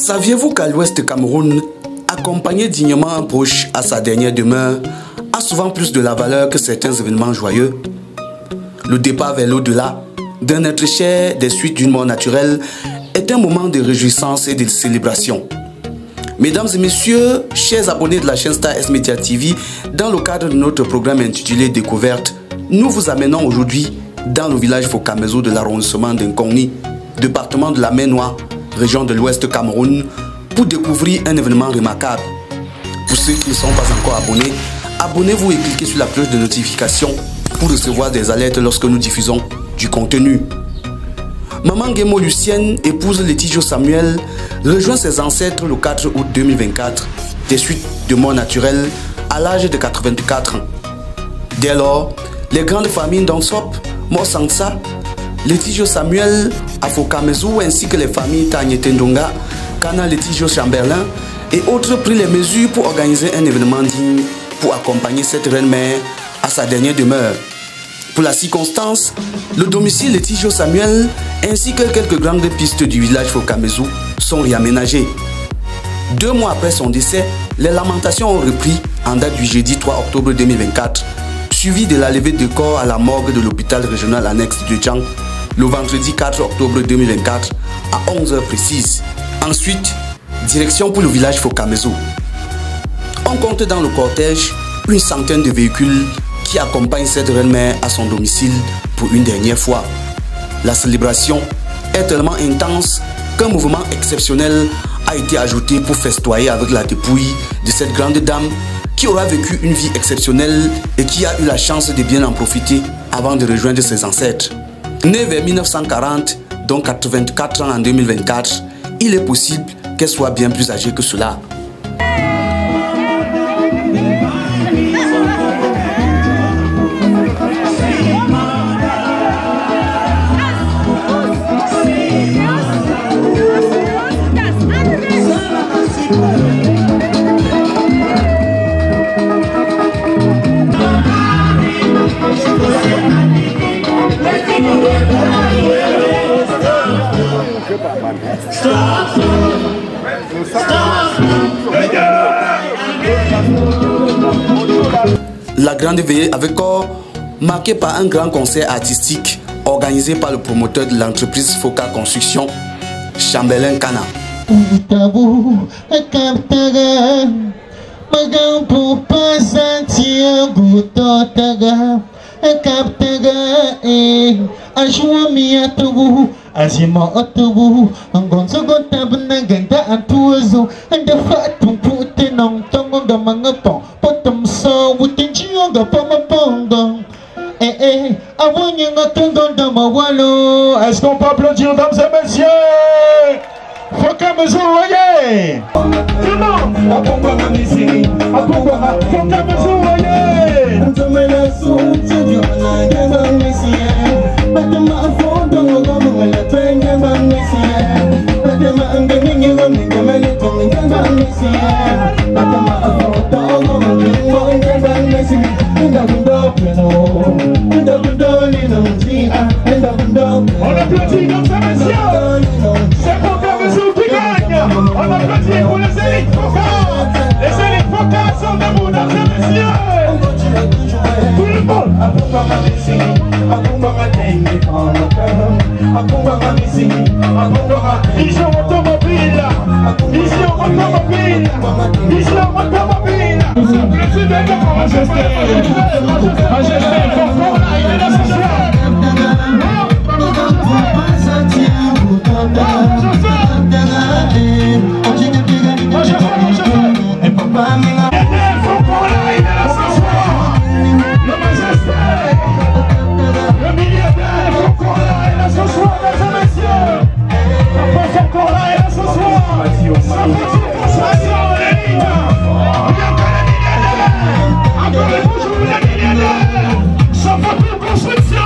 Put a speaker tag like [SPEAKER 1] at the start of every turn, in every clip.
[SPEAKER 1] Saviez-vous qu'à l'ouest Cameroun, accompagner dignement un proche à sa dernière demeure a souvent plus de la valeur que certains événements joyeux? Le départ vers l'au-delà d'un être cher des suites d'une mort naturelle est un moment de réjouissance et de célébration. Mesdames et messieurs, chers abonnés de la chaîne Star S Media TV, dans le cadre de notre programme intitulé Découverte, nous vous amenons aujourd'hui dans le village Fokamezo de l'arrondissement d'Nkongni, département de la Mer Noire, région de l'Ouest Cameroun, pour découvrir un événement remarquable. Pour ceux qui ne sont pas encore abonnés, abonnez-vous et cliquez sur la cloche de notification pour recevoir des alertes lorsque nous diffusons du contenu. Maman Guémo Lucienne, épouse Letijo Samuel, rejoint ses ancêtres le 4 août 2024, des suites de mort naturelle à l'âge de 84 ans. Dès lors, les grandes familles d'Onsop, Mosansa, Letijo Samuel, Afokamezo ainsi que les familles Tanyetendonga, Kana Letijo Chamberlain et autres prirent les mesures pour organiser un événement digne pour accompagner cette reine-mère à sa dernière demeure. Pour la circonstance, le domicile Letijo Samuel ainsi que quelques grandes pistes du village Fokamezo sont réaménagées. 2 mois après son décès, les lamentations ont repris en date du jeudi 3 octobre 2024, suivi de la levée de corps à la morgue de l'hôpital régional annexe de Djang, le vendredi 4 octobre 2024 à 11h précises. Ensuite, direction pour le village Fokamezo. On compte dans le cortège une centaine de véhicules qui accompagnent cette reine-mère à son domicile pour une dernière fois. La célébration est tellement intense qu'un mouvement exceptionnel a été ajouté pour festoyer avec la dépouille de cette grande dame qui aura vécu une vie exceptionnelle et qui a eu la chance de bien en profiter avant de rejoindre ses ancêtres. Née vers 1940, donc 84 ans en 2024, il est possible qu'elle soit bien plus âgée que cela. La grande veillée avait corps marquée par un grand concert artistique organisé par le promoteur de l'entreprise Foka Construction, Chamberlain Kana.
[SPEAKER 2] Azima otubu angon sogon tabna ganda atuzo anda fatum pute nong tongo gamangapong potom so wutin chionga pamapongo avonye ngatungo damawalo. Est-ce qu'on peut applaudir, dames et messieurs? Fokamezo, voyez tout le monde. Fokamezo, voyez on applaudit, comme ça, messieurs. C'est Fokamezo qui gagne. On applaudit pour les élites Foka. Les élites Foka sont debout, dames et messieurs. Tout le monde. Ici on automobile. Ici on automobile. Ici on automobile. Applaudissez d'accord, majesté. Majesté, Foka, il est là ce soir. Construction.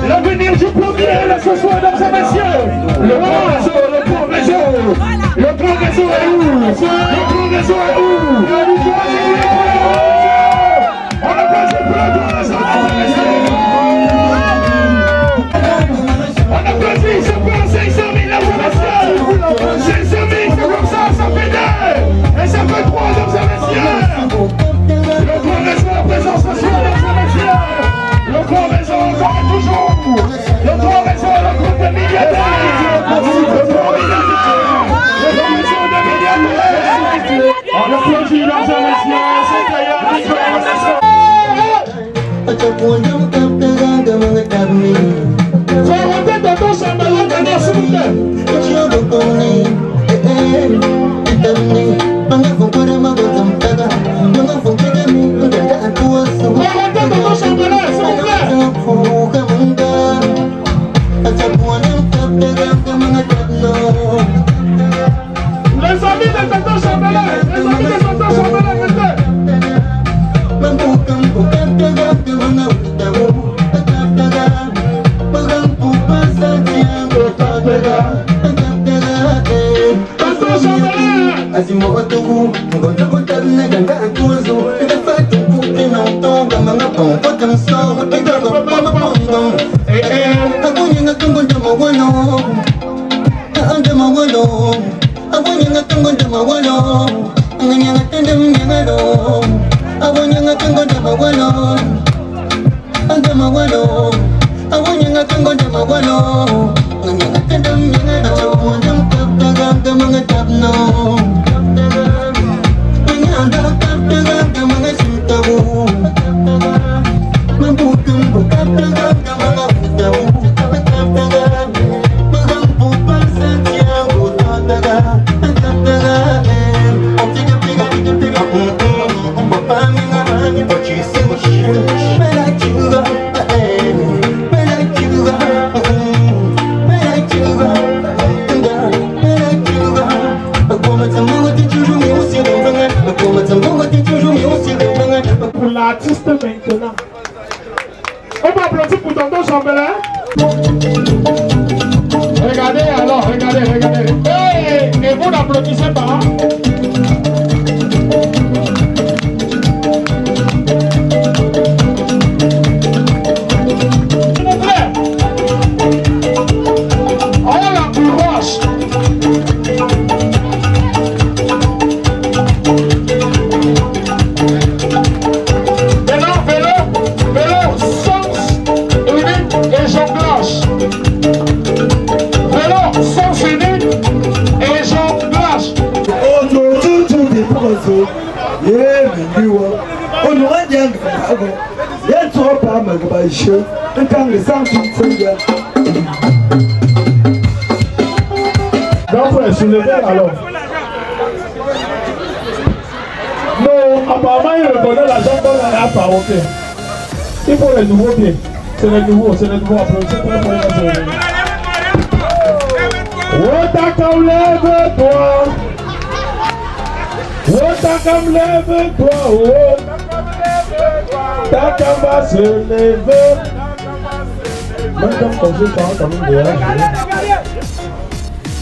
[SPEAKER 3] L'avenir du plombier, là ce soir, mesdames et messieurs. Le grand réseau est où? On applaudit pour le grand réseau, mesdames et messieurs. On applaudit, ça fait 500 000, mesdames et messieurs. 500 000, c'est comme ça fait 2. Et ça fait 3, mesdames et messieurs. Le grand réseau en présence ce soir, mesdames et messieurs. Le grand réseau encore et toujours. Le grand réseau, le groupe de milliardaires. Le grand réseau de milliardaires. On applaudit, mesdames et messieurs. C'est d'ailleurs pour l'artiste maintenant. On va applaudir pour tonton Chambelin. Regardez alors, regardez. Hey, et vous n'applaudissez pas. S'il vous plaît. Oh la plus roche.
[SPEAKER 4] On aura dit que il y a trop pas mal de choses. Quand les gens sont
[SPEAKER 3] donc, vous les soulevez alors. Non, apparemment, il reconnaît la jambe qu'on a pas ok. Il faut les nouveaux pieds. C'est les nouveaux applaudissements pour les applaudissements. Wotakam, lève-toi. Wotakam, lève-toi. Wotakam va se lever.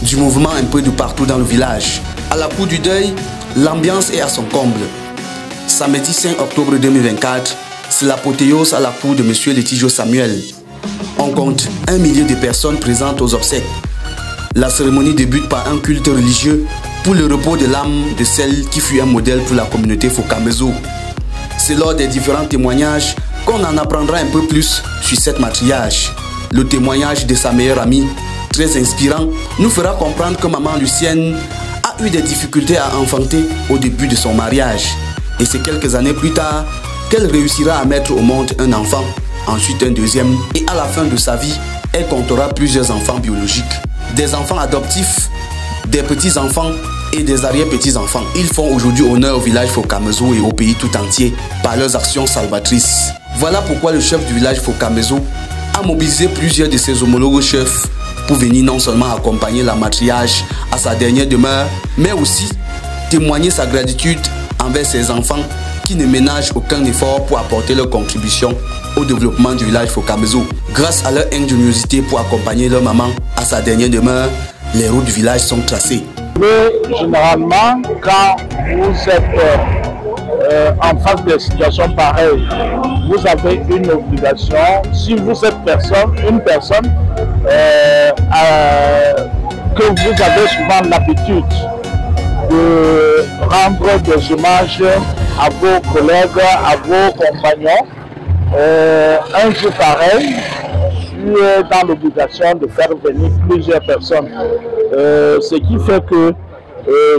[SPEAKER 1] Du mouvement un peu de partout dans le village. À la cour du deuil, l'ambiance est à son comble. Samedi 5 octobre 2024, c'est l'apothéose à la cour de M. Letijo Samuel. On compte 1 millier de personnes présentes aux obsèques. La cérémonie débute par un culte religieux pour le repos de l'âme de celle qui fut un modèle pour la communauté Fokamezo. C'est lors des différents témoignages qu'on en apprendra un peu plus sur cette matriarche. Le témoignage de sa meilleure amie, très inspirant, nous fera comprendre que maman Lucienne a eu des difficultés à enfanter au début de son mariage. Et c'est quelques années plus tard qu'elle réussira à mettre au monde un enfant, ensuite un deuxième, et à la fin de sa vie, elle comptera plusieurs enfants biologiques. Des enfants adoptifs, des petits-enfants et des arrière-petits-enfants. Ils font aujourd'hui honneur au village Fokamezo et au pays tout entier par leurs actions salvatrices. Voilà pourquoi le chef du village Fokamezo a mobilisé plusieurs de ses homologues chefs pour venir non seulement accompagner la matriarche à sa dernière demeure, mais aussi témoigner sa gratitude envers ses enfants qui ne ménagent aucun effort pour apporter leur contribution au développement du village Fokamezo. Grâce à leur ingéniosité pour accompagner leur maman à sa dernière demeure, les routes du village sont tracées.
[SPEAKER 5] Mais généralement, quand vous êtes en face de situations pareilles, vous avez une obligation. Si vous êtes une personne que vous avez souvent l'habitude de rendre des hommages à vos collègues, à vos compagnons, un jour pareil, je suis dans l'obligation de faire venir plusieurs personnes. Ce qui fait que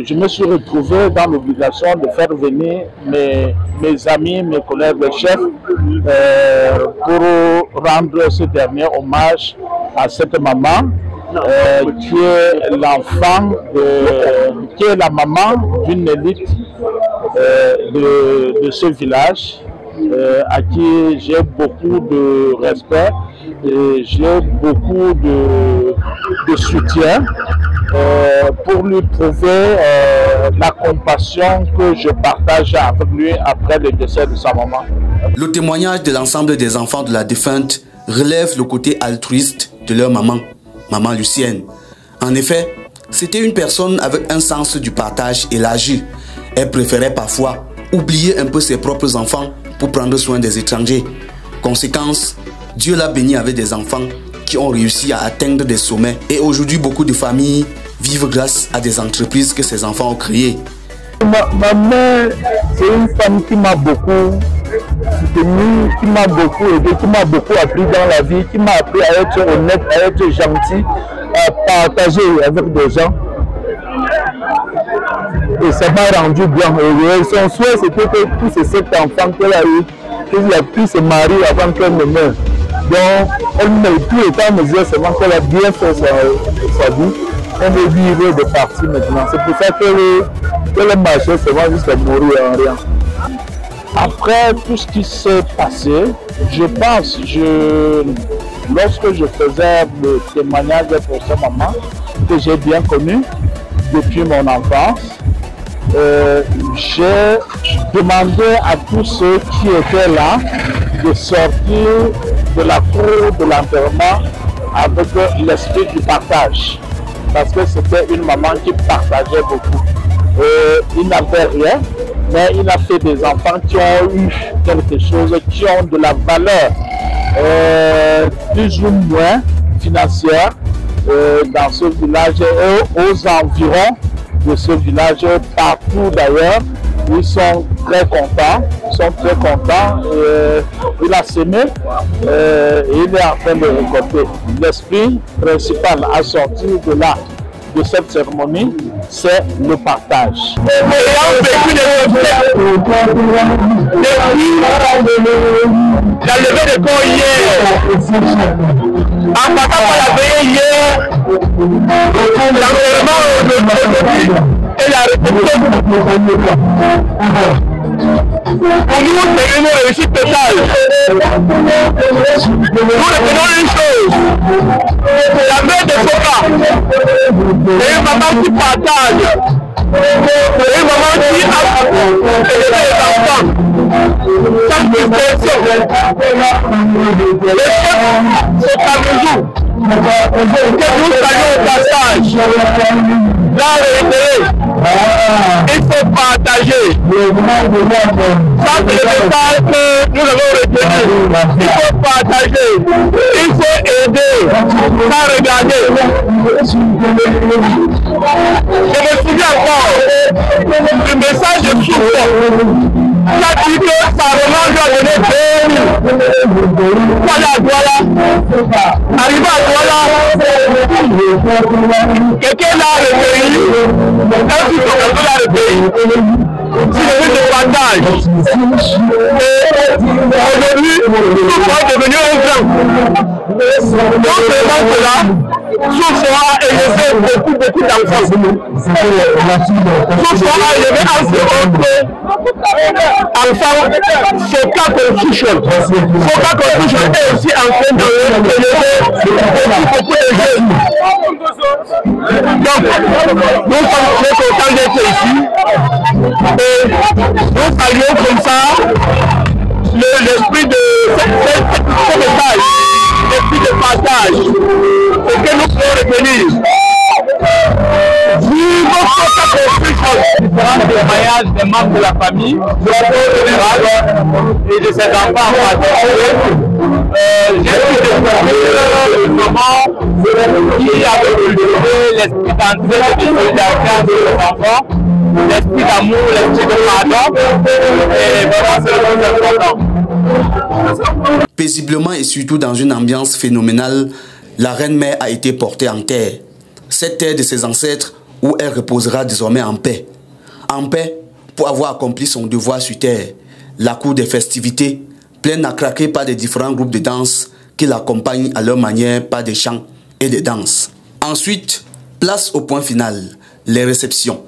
[SPEAKER 5] je me suis retrouvé dans l'obligation de faire venir mes amis, mes collègues, les chefs, pour rendre ce dernier hommage à cette maman qui est l'enfant, qui est la maman d'une élite de ce village, à qui j'ai beaucoup de respect et j'ai beaucoup de soutien pour lui prouver la compassion que je partage avec lui après le décès de sa maman.
[SPEAKER 1] Le témoignage de l'ensemble des enfants de la défunte relève le côté altruiste de leur maman, maman Lucienne. En effet, c'était une personne avec un sens du partage élargi. Elle préférait parfois oublier un peu ses propres enfants pour prendre soin des étrangers. Conséquence, Dieu l'a béni avec des enfants qui ont réussi à atteindre des sommets. Et aujourd'hui, beaucoup de familles vivent grâce à des entreprises que ces enfants ont créées.
[SPEAKER 5] Ma mère, c'est une femme qui m'a beaucoup soutenu, qui m'a beaucoup aidé, qui m'a beaucoup appris dans la vie, qui m'a appris à être honnête, à être gentil, à partager avec des gens. Et ça m'a rendu bien heureux. Son souhait, c'était que tous ces 7 enfants qu'elle a eu, qu'elle a pu se marier avant qu'elle ne meure. Donc, elle m'a tout le temps me dire seulement qu'elle a bien fait sa vie. Elle veut vivre de partie maintenant. C'est pour ça qu'elle a marché seulement jusqu'à mourir en rien. Après tout ce qui s'est passé, je pense, lorsque je faisais le témoignage pour sa maman, que j'ai bien connu depuis mon enfance, j'ai demandé à tous ceux qui étaient là de sortir de la cour de l'enterrement avec l'esprit du partage. Parce que c'était une maman qui partageait beaucoup. Il n'avait rien, mais il a fait des enfants qui ont eu quelque chose, qui ont de la valeur, plus ou moins financière, dans ce village et aux environs de ce village, partout d'ailleurs. Ils sont très contents, il a semé et il est en train de récolter. L'esprit principal à sortir de là, de cette cérémonie, c'est le partage. La levée de corps hier, en partant par la veillée hier, l'enterrement aujourd'hui et la réception. Pour nous, c'est une réussite totale. Nous retenons une chose. La mère de Foka, c'est une maman qui partage. C'est une maman qui a élevé les enfants. Sans distinction. Les chefs sont à mesure. Que nous saluons au passage. Là, il faut partager. Ça, c'est le message que nous avons retenu. Il faut partager. Il faut aider. Sans regarder. Je me souviens encore du message de Souffle Il a dit que le Parlement doit donner 2 000. Voilà à Douala. Arrivé à Douala, quelqu'un l'a recueilli. Un petit peu l'a recueilli. C'est le but de partage. Aujourd'hui, nous sommes devenus un grand. Non seulement cela, Soufou a élevé beaucoup d'enfants. Soufou a élevé entre autres enfants Foka Construction. Foka Construction est aussi en train d'élever beaucoup de jeunes. Donc, nous sommes très contents d'être ici. Et nous saluons comme ça l'esprit de ce message, l'esprit de partage, ce que nous pouvons retenir. Vive Foka Construction. Différents témoignages des membres de la famille, de la générale et de ses enfants en particulier. J'ai pu découvrir le moment qui avait cultivé l'esprit d'entraide et de solidarité entre les enfants, l'esprit d'amour, l'esprit de pardon, et vraiment c'est le plus important.
[SPEAKER 1] Paisiblement et surtout dans une ambiance phénoménale, la reine-mère a été portée en terre. Cette terre de ses ancêtres où elle reposera désormais en paix. En paix pour avoir accompli son devoir sur terre. La cour des festivités, pleine à craquer par des différents groupes de danse qui l'accompagnent à leur manière par des chants et des danses. Ensuite, place au point final, les réceptions.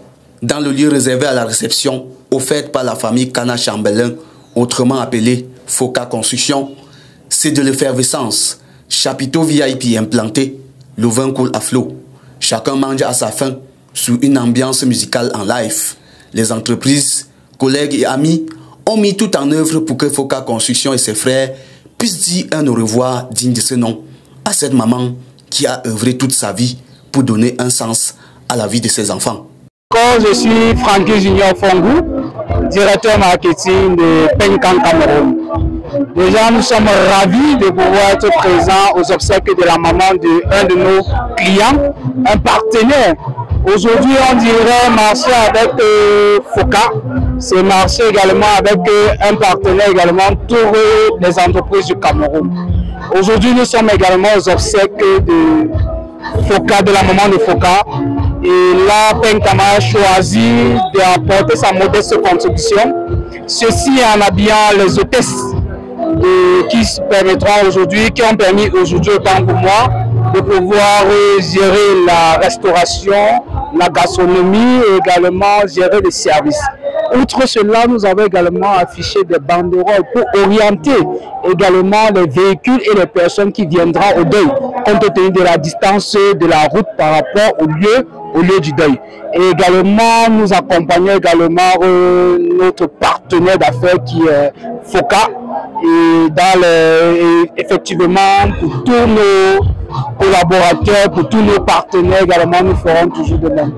[SPEAKER 1] Dans le lieu réservé à la réception, offerte par la famille Kana Chambelin, autrement appelée Foka Construction, c'est de l'effervescence. Chapiteau VIP implanté, le vin coule à flot. Chacun mange à sa faim sous une ambiance musicale en live. Les entreprises, collègues et amis ont mis tout en œuvre pour que Foka Construction et ses frères puissent dire un au revoir digne de ce nom à cette maman qui a œuvré toute sa vie pour donner un sens à la vie de ses enfants.
[SPEAKER 5] Je suis Francky Junior Fongou, directeur marketing de Penkan Cameroun. Déjà, nous sommes ravis de pouvoir être présents aux obsèques de la maman d'un de nos clients, un partenaire. Aujourd'hui, on dirait marcher avec Foka, c'est marcher également avec un partenaire également, tous les entreprises du Cameroun. Aujourd'hui, nous sommes également aux obsèques de Foka, de la maman de Foka. Et là, Penkama a choisi d'apporter sa modeste contribution. Ceci en habillant les hôtesses qui permettront aujourd'hui, qui ont permis aujourd'hui autant pour moi de pouvoir gérer la restauration, la gastronomie et également gérer les services. Outre cela, nous avons également affiché des banderoles pour orienter également les véhicules et les personnes qui viendront au deuil, compte tenu de la distance de la route par rapport au lieu du deuil. Et également, nous accompagnons également notre partenaire d'affaires qui est Foka. Et effectivement, pour tous nos collaborateurs, pour tous nos partenaires également, nous ferons toujours de même.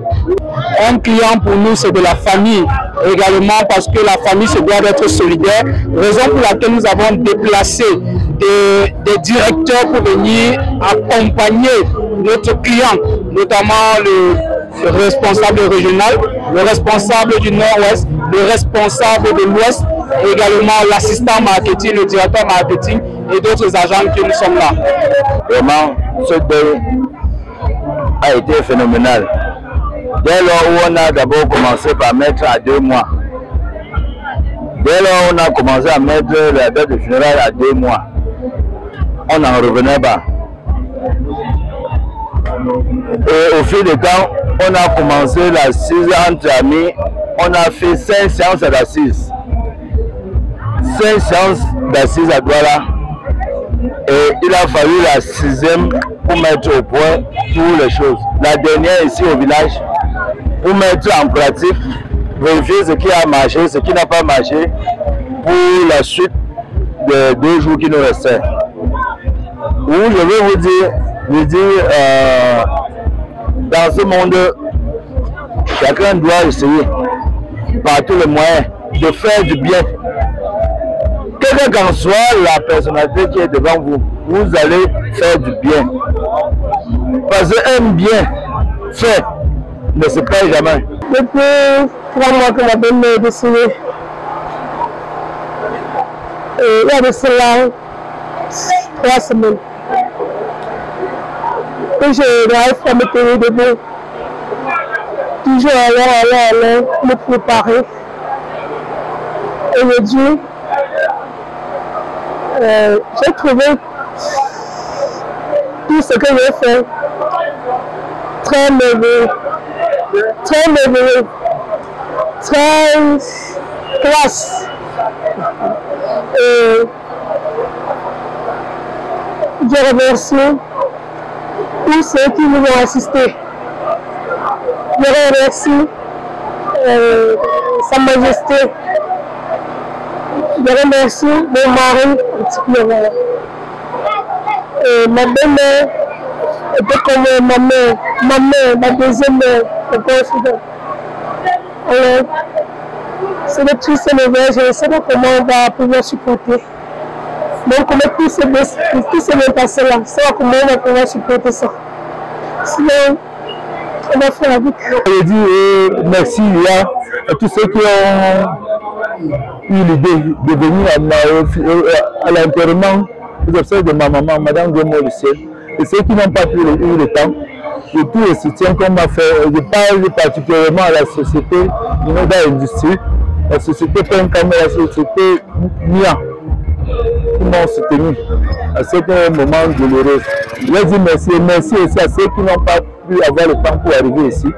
[SPEAKER 5] Un client pour nous, c'est de la famille également, parce que la famille se doit d'être solidaire, raison pour laquelle nous avons déplacé des directeurs pour venir accompagner notre client, notamment le responsable régional, le responsable du nord-ouest, le responsable de l'ouest, et également l'assistant marketing, le directeur marketing et d'autres agents qui nous sommes là.
[SPEAKER 6] Vraiment, ce deuil a été phénoménal. Dès lors où on a d'abord commencé par mettre à 2 mois, dès lors où on a commencé à mettre la date de funérailles à 2 mois, on n'en revenait pas. Et au fil du temps, on a commencé l'assise entre amis, on a fait 5 séances d'assises. 5 séances d'assises à Douala. Et il a fallu la 6e pour mettre au point toutes les choses. La dernière ici au village, pour mettre en pratique, vérifier ce qui a marché, ce qui n'a pas marché, pour la suite des 2 jours qui nous restaient. Où je veux vous dire, dans ce monde, chacun doit essayer, par tous les moyens, de faire du bien. Quelle qu'en soit la personnalité qui est devant vous, vous allez faire du bien. Parce qu'un bien fait ne se perd jamais.
[SPEAKER 5] Depuis 3 mois que ma belle-mère est décédée,
[SPEAKER 7] il y a de cela 3 semaines. Et je n'arrive pas à me tenir debout. Toujours aller, me préparer. Aujourd'hui, j'ai trouvé tout ce que j'ai fait très merveilleux, très classe. Et je remercie tous ceux qui nous ont assistés. Je remercie Sa Majesté. Je remercie mon mari particulièrement. Ma belle-mère était comme ma mère, ma deuxième mère, mon confident. Alors, c'est le triste élevé, je ne sais pas comment on va pouvoir supporter. Donc, comment tout s'est bien passé là, c'est comment on va pouvoir supporter ça. Sinon, on va faire avec.
[SPEAKER 5] Je dis merci à tous ceux qui ont eu l'idée de venir à l'enterrement des obsèques de ma maman, Madame Guémot-Luciel, et ceux qui n'ont pas eu le temps, de tout le soutien qu'on m'a fait. Je parle particulièrement à la société Inoda Industrie, la société Penkam et la société Nia, qui m'ont soutenu à ce moment douloureux. Je dis merci et merci aussi à ceux qui n'ont pas pu avoir le temps pour arriver ici.